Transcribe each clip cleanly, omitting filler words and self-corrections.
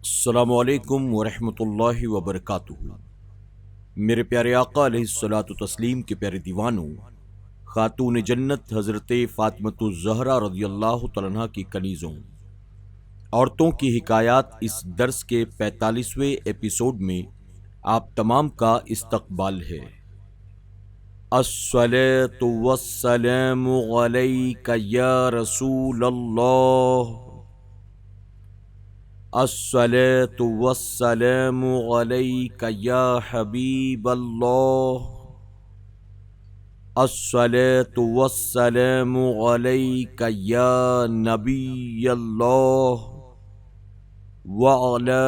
السلام علیکم ورحمۃ اللہ وبرکاتہ۔ میرے پیارے آقا علیہ الصلوۃ والتسلیم کے پیارے دیوانوں، خاتون جنت حضرت فاطمۃ الزہرا رضی اللہ تعالیٰ عنہا کی کنیزوں، عورتوں کی حکایات اس درس کے 45ویں ایپیسوڈ میں آپ تمام کا استقبال ہے۔ الصلاۃ والسلام علیک یا رسول اللہ، الصلاۃ والسلام علیک یا حبیب اللہ، الصلاۃ والسلام علیک یا نبی اللہ، وعلی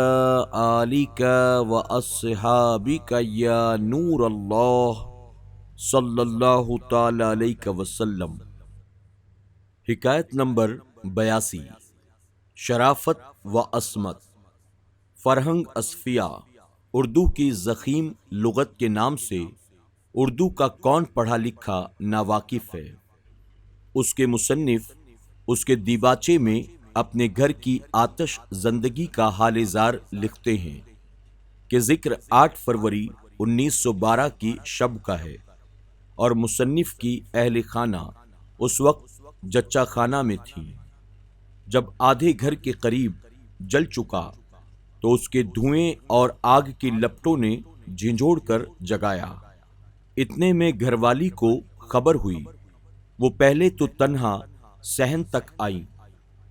آلک واصحابک یا نور اللہ، صلی اللہ تعالی علیہ وسلم۔ حکایت نمبر 82۔ شرافت و عصمت۔ فرہنگ اصفیہ اردو کی ضخیم لغت کے نام سے اردو کا کون پڑھا لکھا ناواقف ہے؟ اس کے مصنف اس کے دیباچے میں اپنے گھر کی آتش زندگی کا حال زار لکھتے ہیں کہ ذکر 8 فروری 1912 کی شب کا ہے اور مصنف کی اہل خانہ اس وقت جچہ خانہ میں تھی۔ جب آدھے گھر کے قریب جل چکا تو اس کے دھوئیں اور آگ کی لپٹوں نے جھنجھوڑ کر جگایا۔ اتنے میں گھر والی کو خبر ہوئی۔ وہ پہلے تو تنہا صحن تک آئی،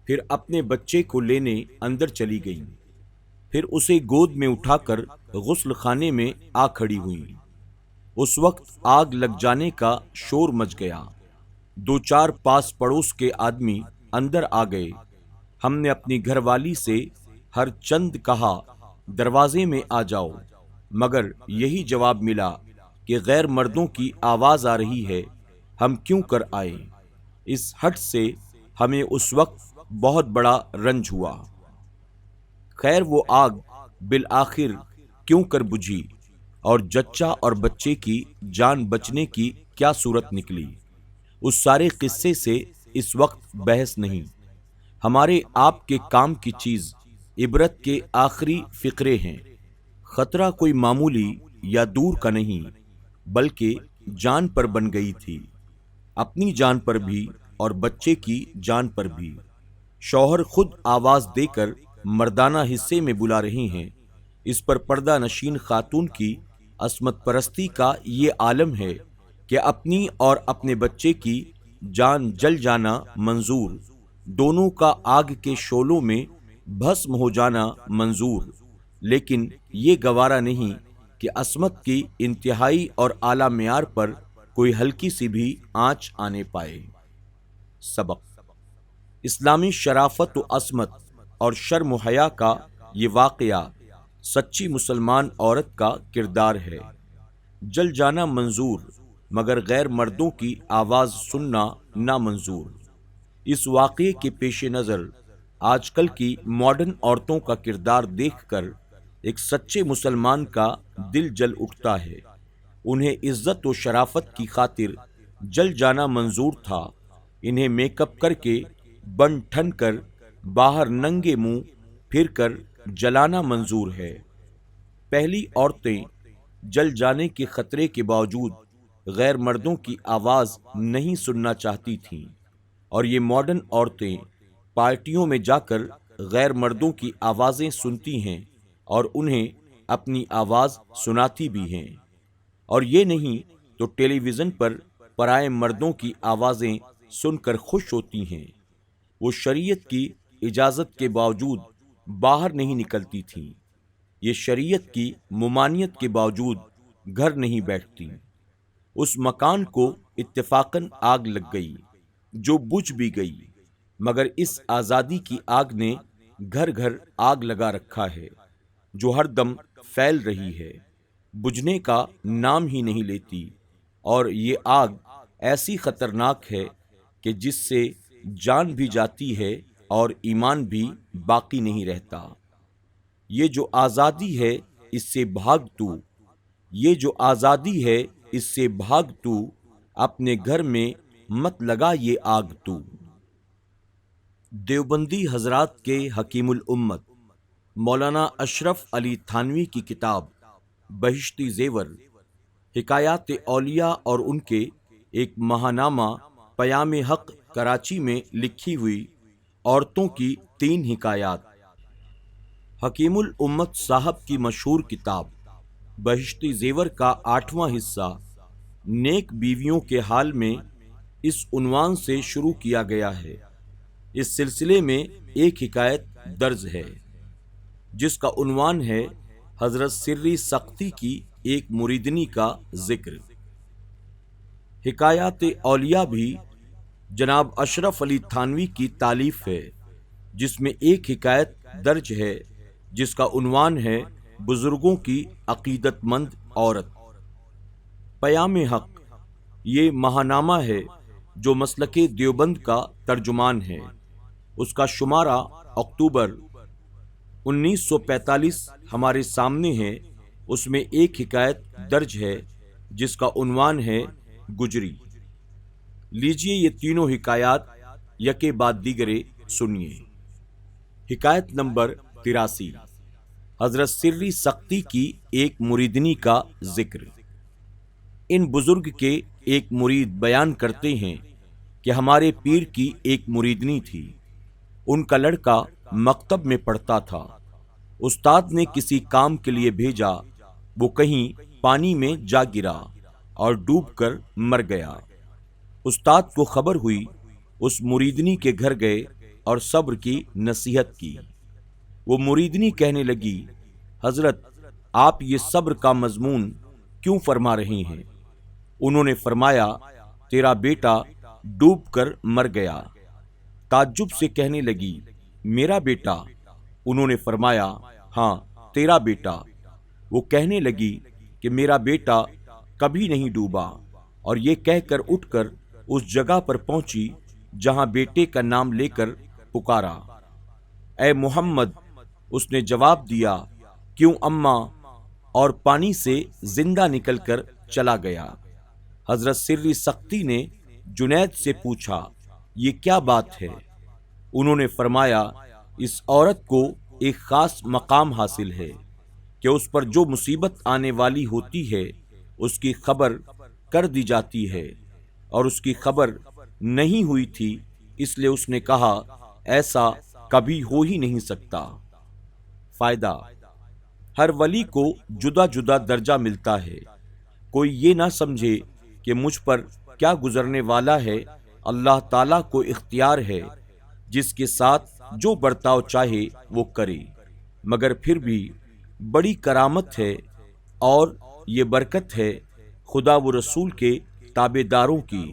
پھر اپنے بچے کو لینے اندر چلی گئیں، پھر اسے گود میں اٹھا کر غسل خانے میں آ کھڑی ہوئیں۔ اس وقت آگ لگ جانے کا شور مچ گیا۔ 2-4 پاس پڑوس کے آدمی اندر آ گئے۔ ہم نے اپنی گھر والی سے ہر چند کہا دروازے میں آ جاؤ، مگر یہی جواب ملا کہ غیر مردوں کی آواز آ رہی ہے، ہم کیوں کر آئے؟ اس ہٹ سے ہمیں اس وقت بہت بڑا رنج ہوا۔ خیر وہ آگ بالآخر کیوں کر بجھی اور جچہ اور بچے کی جان بچنے کی کیا صورت نکلی، اس سارے قصے سے اس وقت بحث نہیں۔ ہمارے آپ کے کام کی چیز عبرت کے آخری فقرے ہیں۔ خطرہ کوئی معمولی یا دور کا نہیں، بلکہ جان پر بن گئی تھی، اپنی جان پر بھی اور بچے کی جان پر بھی۔ شوہر خود آواز دے کر مردانہ حصے میں بلا رہے ہیں۔ اس پر پردہ نشین خاتون کی عصمت پرستی کا یہ عالم ہے کہ اپنی اور اپنے بچے کی جان جل جانا منظور، دونوں کا آگ کے شعلوں میں بھسم ہو جانا منظور، لیکن یہ گوارا نہیں کہ عصمت کی انتہائی اور اعلیٰ معیار پر کوئی ہلکی سی بھی آنچ آنے پائے۔ سبق: اسلامی شرافت و عصمت اور شرم و حیا کا یہ واقعہ سچی مسلمان عورت کا کردار ہے۔ جل جانا منظور مگر غیر مردوں کی آواز سننا نامنظور۔ اس واقعے کے پیش نظر آج کل کی ماڈرن عورتوں کا کردار دیکھ کر ایک سچے مسلمان کا دل جل اٹھتا ہے۔ انہیں عزت و شرافت کی خاطر جل جانا منظور تھا، انہیں میک اپ کر کے بن ٹھن کر باہر ننگے منہ پھر کر جلانا منظور ہے۔ پہلی عورتیں جل جانے کے خطرے کے باوجود غیر مردوں کی آواز نہیں سننا چاہتی تھیں، اور یہ ماڈرن عورتیں پارٹیوں میں جا کر غیر مردوں کی آوازیں سنتی ہیں اور انہیں اپنی آواز سناتی بھی ہیں، اور یہ نہیں تو ٹیلی ویژن پر پرائے مردوں کی آوازیں سن کر خوش ہوتی ہیں۔ وہ شریعت کی اجازت کے باوجود باہر نہیں نکلتی تھیں، یہ شریعت کی ممانعت کے باوجود گھر نہیں بیٹھتی۔ اس مکان کو اتفاقاً آگ لگ گئی جو بجھ بھی گئی، مگر اس آزادی کی آگ نے گھر گھر آگ لگا رکھا ہے جو ہر دم پھیل رہی ہے، بجھنے کا نام ہی نہیں لیتی، اور یہ آگ ایسی خطرناک ہے کہ جس سے جان بھی جاتی ہے اور ایمان بھی باقی نہیں رہتا۔ یہ جو آزادی ہے اس سے بھاگ تو، یہ جو آزادی ہے اس سے بھاگ تو، اپنے گھر میں مت لگا یہ آگ تو۔ دیوبندی حضرات کے حکیم الامت مولانا اشرف علی تھانوی کی کتاب بہشتی زیور، حکایات اولیاء اور ان کے ایک ماہنامہ پیام حق کراچی میں لکھی ہوئی عورتوں کی 3 حکایات۔ حکیم الامت صاحب کی مشہور کتاب بہشتی زیور کا 8واں حصہ نیک بیویوں کے حال میں اس عنوان سے شروع کیا گیا ہے۔ اس سلسلے میں ایک حکایت درج ہے جس کا عنوان ہے حضرت سری سختی کی ایک مریدنی کا ذکر۔ حکایات اولیاء بھی جناب اشرف علی تھانوی کی تالیف ہے، جس میں ایک حکایت درج ہے جس کا عنوان ہے بزرگوں کی عقیدت مند عورت۔ پیام حق یہ ماہنامہ ہے جو مسلک دیوبند کا ترجمان ہے۔ اس کا شمارہ اکتوبر 1945 ہمارے سامنے ہے۔ اس میں ایک حکایت درج ہے جس کا عنوان ہے گجری۔ لیجئے یہ تینوں حکایات یکے بعد دیگرے سنیے۔ حکایت نمبر 83، حضرت سری سختی کی ایک مریدنی کا ذکر۔ ان بزرگ کے ایک مرید بیان کرتے ہیں کہ ہمارے پیر کی ایک مریدنی تھی۔ ان کا لڑکا مکتب میں پڑھتا تھا۔ استاد نے کسی کام کے لیے بھیجا، وہ کہیں پانی میں جا گرا اور ڈوب کر مر گیا۔ استاد کو خبر ہوئی، اس مریدنی کے گھر گئے اور صبر کی نصیحت کی۔ وہ مریدنی کہنے لگی، حضرت آپ یہ صبر کا مضمون کیوں فرما رہے ہیں؟ انہوں نے فرمایا، تیرا بیٹا ڈوب کر مر گیا۔ تعجب سے کہنے لگی، میرا بیٹا؟ انہوں نے فرمایا، ہاں تیرا بیٹا۔ وہ کہنے لگی کہ میرا بیٹا کبھی نہیں ڈوبا، اور یہ کہہ کر اٹھ کر اس جگہ پر پہنچی جہاں بیٹے کا نام لے کر پکارا، اے محمد! اس نے جواب دیا، کیوں اماں؟ اور پانی سے زندہ نکل کر چلا گیا۔ حضرت سری سختی نے جنید سے پوچھا، یہ کیا بات ہے؟ انہوں نے فرمایا، اس عورت کو ایک خاص مقام حاصل ہے کہ اس پر جو مصیبت آنے والی ہوتی ہے اس کی خبر کر دی جاتی ہے، اور اس کی خبر نہیں ہوئی تھی، اس لیے اس نے کہا ایسا کبھی ہو ہی نہیں سکتا۔ فائدہ: ہر ولی کو جدا جدا درجہ ملتا ہے۔ کوئی یہ نہ سمجھے کہ مجھ پر کیا گزرنے والا ہے، اللہ تعالیٰ کو اختیار ہے، جس کے ساتھ جو برتاؤ چاہے وہ کرے، مگر پھر بھی بڑی کرامت ہے اور یہ برکت ہے خدا و رسول کے تابع داروں کی۔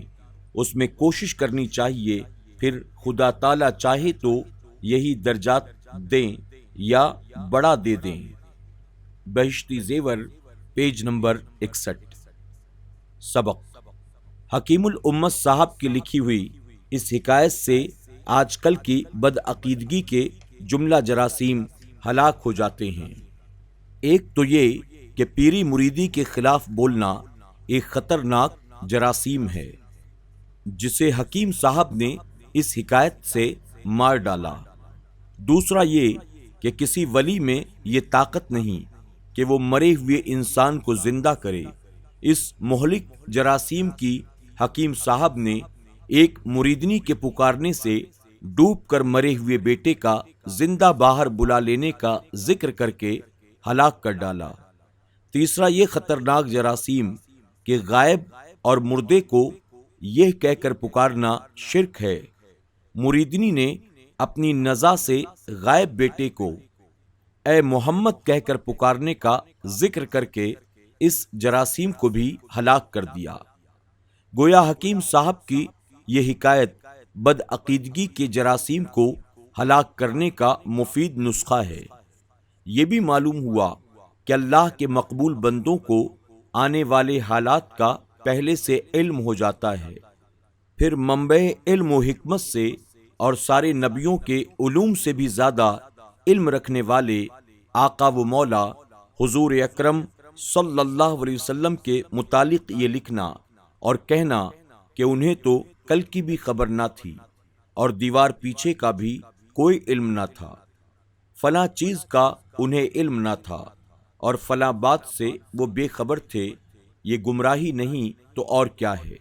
اس میں کوشش کرنی چاہیے، پھر خدا تعالیٰ چاہے تو یہی درجات دیں یا بڑا دے دیں۔ Bahishti Zewar, page number 61۔ سبق: حکیم الامت صاحب کی لکھی ہوئی اس حکایت سے آج کل کی بدعقیدگی کے جملہ جراثیم ہلاک ہو جاتے ہیں۔ ایک تو یہ کہ پیری مریدی کے خلاف بولنا ایک خطرناک جراثیم ہے جسے حکیم صاحب نے اس حکایت سے مار ڈالا۔ دوسرا یہ کہ کسی ولی میں یہ طاقت نہیں کہ وہ مرے ہوئے انسان کو زندہ کرے۔ اس مہلک جراثیم کی حکیم صاحب نے ایک مریدنی کے پکارنے سے ڈوب کر مرے ہوئے بیٹے کا زندہ باہر بلا لینے کا ذکر کر کے ہلاک کر ڈالا۔ تیسرا یہ خطرناک جراثیم کہ غائب اور مردے کو یہ کہہ کر پکارنا شرک ہے۔ مریدنی نے اپنی نزا سے غائب بیٹے کو اے محمد کہہ کر پکارنے کا ذکر کر کے اس جراثیم کو بھی ہلاک کر دیا۔ گویا حکیم صاحب کی یہ حکایت بدعقیدگی کے جراثیم کو ہلاک کرنے کا مفید نسخہ ہے۔ یہ بھی معلوم ہوا کہ اللہ کے مقبول بندوں کو آنے والے حالات کا پہلے سے علم ہو جاتا ہے، پھر منبع علم و حکمت سے اور سارے نبیوں کے علوم سے بھی زیادہ علم رکھنے والے آقا و مولا حضور اکرم صلی اللہ علیہ وسلم کے متعلق یہ لکھنا اور کہنا کہ انہیں تو کل کی بھی خبر نہ تھی اور دیوار پیچھے کا بھی کوئی علم نہ تھا۔ فلاں چیز کا انہیں علم نہ تھا اور فلاں بات سے وہ بے خبر تھے، یہ گمراہی نہیں تو اور کیا ہے۔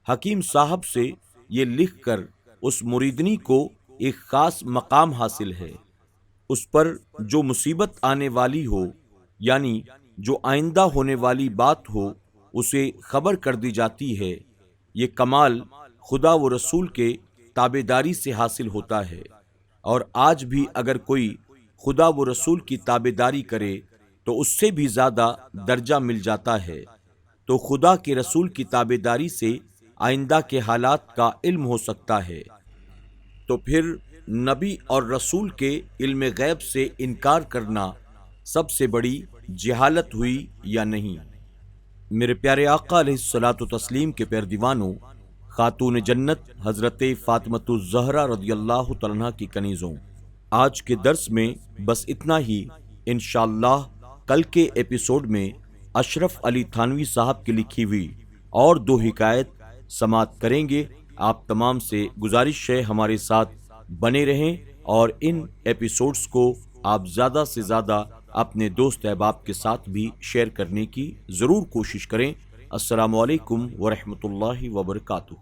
حکیم صاحب سے یہ لکھ کر اس مریدنی کو ایک خاص مقام حاصل ہے۔ اس پر جو مصیبت آنے والی ہو، یعنی جو آئندہ ہونے والی بات ہو، اسے خبر کر دی جاتی ہے۔ یہ کمال خدا و رسول کے تابعداری سے حاصل ہوتا ہے، اور آج بھی اگر کوئی خدا و رسول کی تابعداری کرے تو اس سے بھی زیادہ درجہ مل جاتا ہے۔ تو خدا کے رسول کی تابعداری سے آئندہ کے حالات کا علم ہو سکتا ہے، تو پھر نبی اور رسول کے علم غیب سے انکار کرنا سب سے بڑی جہالت ہوئی یا نہیں؟ میرے پیارے آقا علیہ الصلوۃ والتسلیم کے پیر دیوانوں، خاتون جنت حضرت فاطمۃ الزہرا رضی اللہ تعالیٰ عنہا کی کنیزوں، آج کے درس میں بس اتنا ہی۔ انشاءاللہ کل کے ایپیسوڈ میں اشرف علی تھانوی صاحب کی لکھی ہوئی اور دو حکایت سماعت کریں گے۔ آپ تمام سے گزارش ہے ہمارے ساتھ بنے رہیں اور ان ایپیسوڈز کو آپ زیادہ سے زیادہ اپنے دوست احباب کے ساتھ بھی شیئر کرنے کی ضرور کوشش کریں۔ السلام علیکم ورحمۃ اللہ وبرکاتہ۔